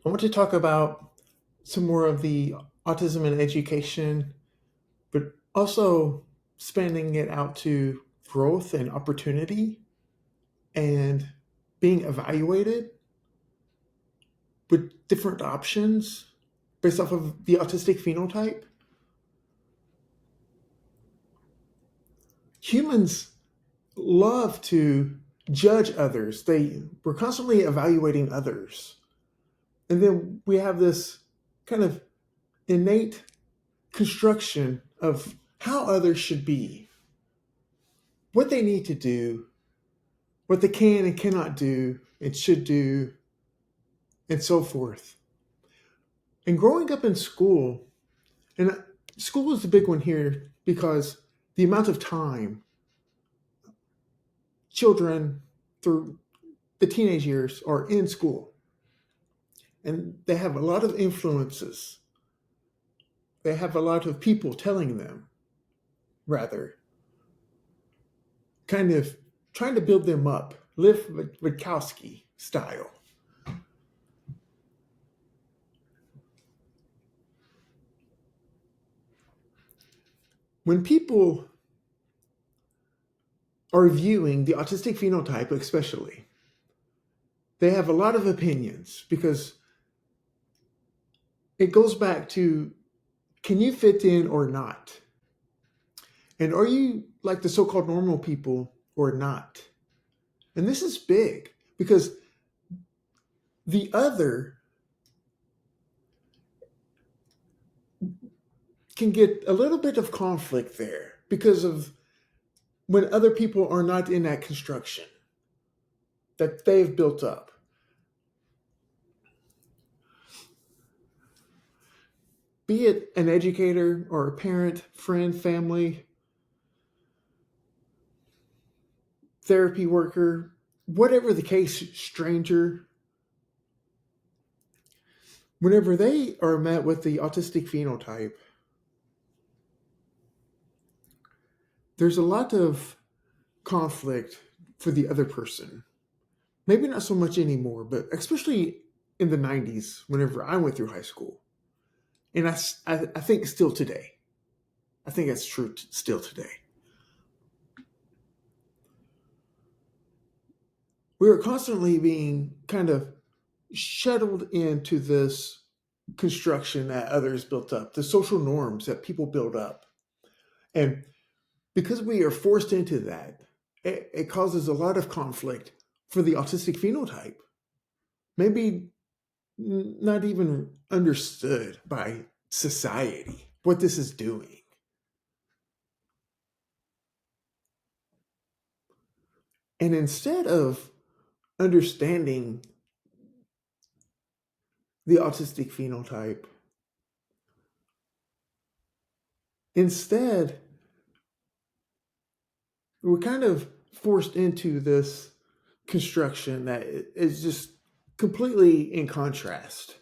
I want to talk about some more of the autism in education, but also spanning it out to growth and opportunity and being evaluated with different options based off of the autistic phenotype. Humans love to judge others. We're constantly evaluating others. And then we have this kind of innate construction of how others should be, what they need to do, what they can and cannot do and should do, and so forth. And growing up in school, and school is the big one here because the amount of time children through the teenage years are in school, and they have a lot of influences. They have a lot of people telling them, rather, kind of trying to build them up, Liv Witkowski style. When people are viewing the autistic phenotype, especially, they have a lot of opinions because it goes back to, can you fit in or not? And are you like the so-called normal people or not? And this is big because the other can get a little bit of conflict there because of when other people are not in that construction that they've built up. Be it an educator or a parent, friend, family, therapy worker, whatever the case, stranger, whenever they are met with the autistic phenotype, there's a lot of conflict for the other person. Maybe not so much anymore, but especially in the 90s, whenever I went through high school. And I think still today. I think that's true still today. We are constantly being kind of shuttled into this construction that others built up, the social norms that people build up. And because we are forced into that, it causes a lot of conflict for the autistic phenotype. Maybe not even understood by society what this is doing. And instead of understanding the autistic phenotype, instead, we're kind of forced into this construction that is just completely in contrast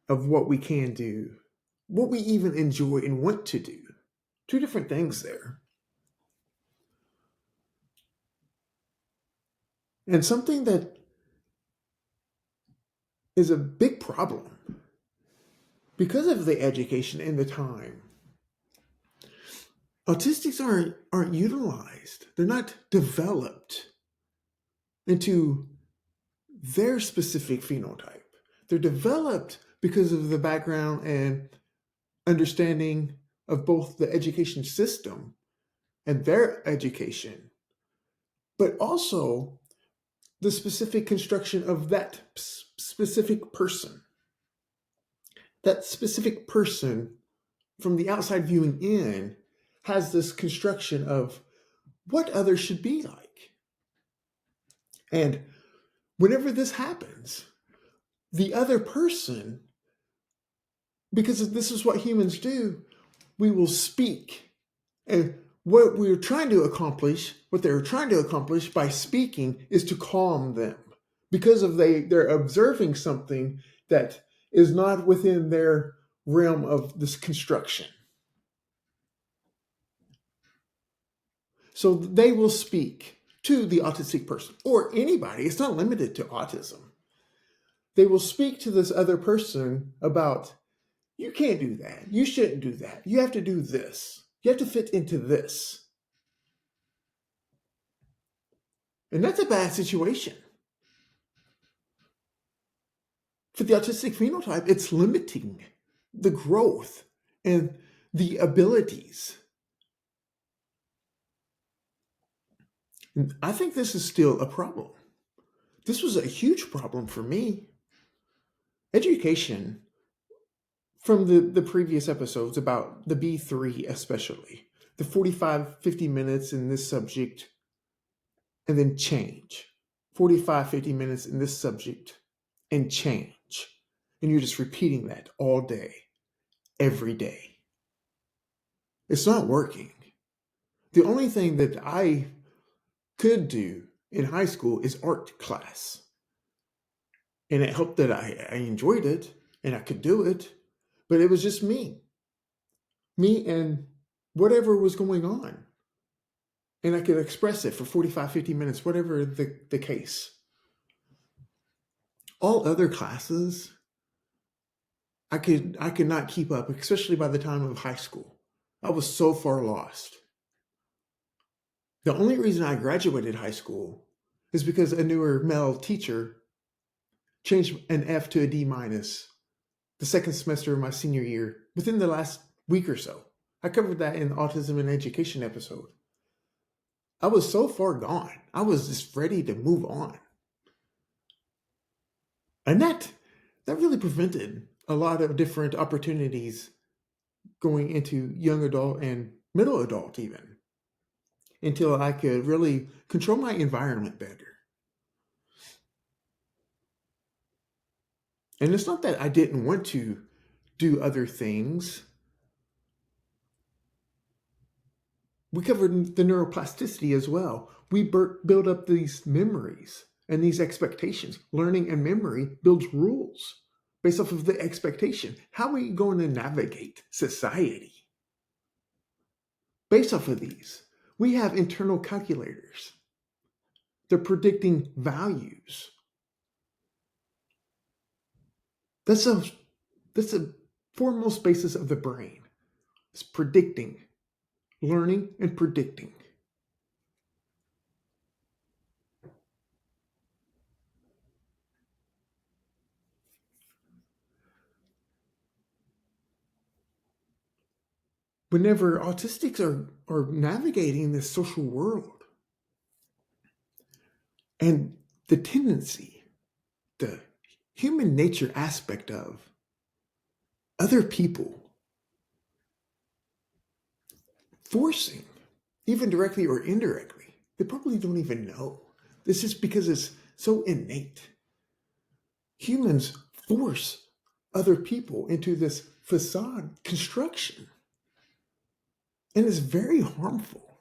of what we can do, what we even enjoy and want to do. Two different things there. And something that is a big problem because of the education and the time. Autistics aren't utilized. They're not developed into their specific phenotype. They're developed because of the background and understanding of both the education system and their education, but also the specific construction of that specific person. That specific person from the outside viewing in has this construction of what others should be like. And whenever this happens, the other person, because this is what humans do, we will speak. And what they're trying to accomplish by speaking is to calm them because of they're observing something that is not within their realm of this construction. So they will speak to the autistic person or anybody. It's not limited to autism. they will speak to this other person about, you can't do that. You shouldn't do that. You have to do this. You have to fit into this. And that's a bad situation. For the autistic phenotype, it's limiting the growth and the abilities. And I think this is still a problem. This was a huge problem for me. Education, from the previous episodes about the B3 especially, the 45, 50 minutes in this subject, and then change. 45, 50 minutes in this subject, and change. And you're just repeating that all day, every day. It's not working. The only thing that I could do in high school is art class. And it helped that I enjoyed it and I could do it, but it was just me and whatever was going on. And I could express it for 45, 50 minutes, whatever the case. All other classes, I could not keep up, especially by the time of high school. I was so far lost. The only reason I graduated high school is because a newer male teacher changed an F to a D minus the second semester of my senior year within the last week or so. I covered that in the Autism and Education episode. I was so far gone. I was just ready to move on. And that really prevented a lot of different opportunities going into young adult and middle adult even, until I could really control my environment better. And it's not that I didn't want to do other things. We covered the neuroplasticity as well. We build up these memories and these expectations. Learning and memory builds rules based off of the expectation. How are we going to navigate society? Based off of these, we have internal calculators. They're predicting values. That's a foremost basis of the brain. It's predicting, learning and predicting. Whenever autistics are navigating this social world, and the tendency, the human nature aspect of other people forcing, even directly or indirectly, they probably don't even know. This is because it's so innate. Humans force other people into this facade construction, and it's very harmful.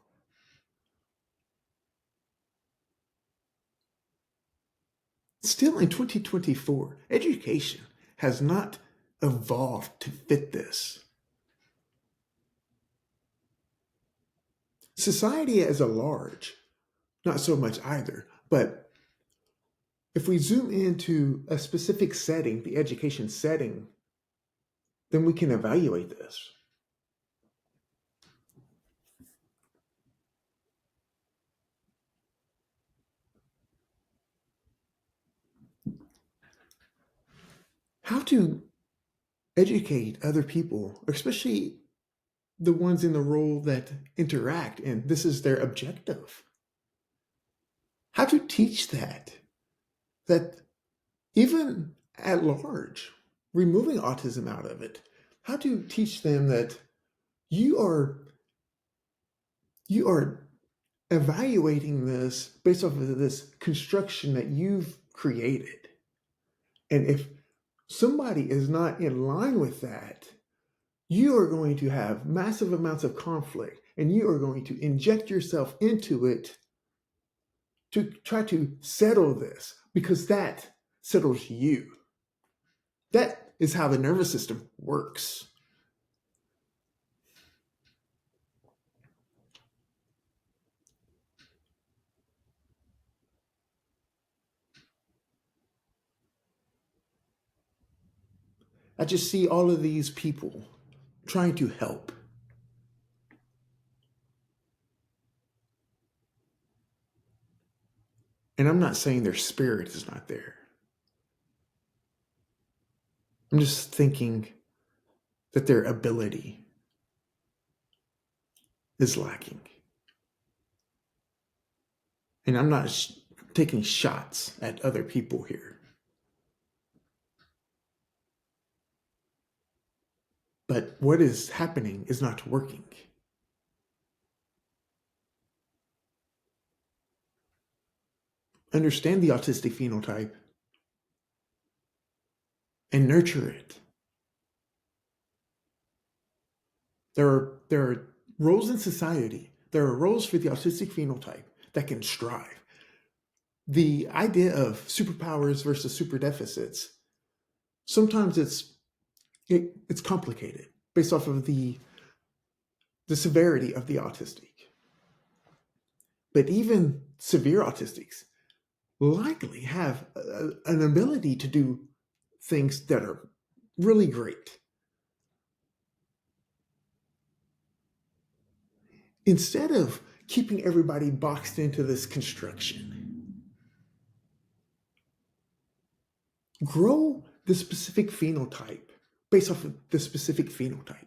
Still in 2024, education has not evolved to fit this. Society as a large, not so much either, but if we zoom into a specific setting, the education setting, then we can evaluate this. How to educate other people, especially the ones in the role that interact, and this is their objective. How to teach that even at large, removing autism out of it, how to teach them that you are evaluating this based off of this construction that you've created. And if somebody is not in line with that, you are going to have massive amounts of conflict and you are going to inject yourself into it to try to settle this, because that settles you. That is how the nervous system works. I just see all of these people trying to help. And I'm not saying their spirit is not there. I'm just thinking that their ability is lacking. And I'm not taking shots at other people here. But what is happening is not working. Understand the autistic phenotype and nurture it. There are roles in society, there are roles for the autistic phenotype that can strive. The idea of superpowers versus super deficits, sometimes it's complicated based off of the severity of the autistic. But even severe autistics likely have an ability to do things that are really great. Instead of keeping everybody boxed into this construction, grow the specific phenotype based off of the specific phenotype.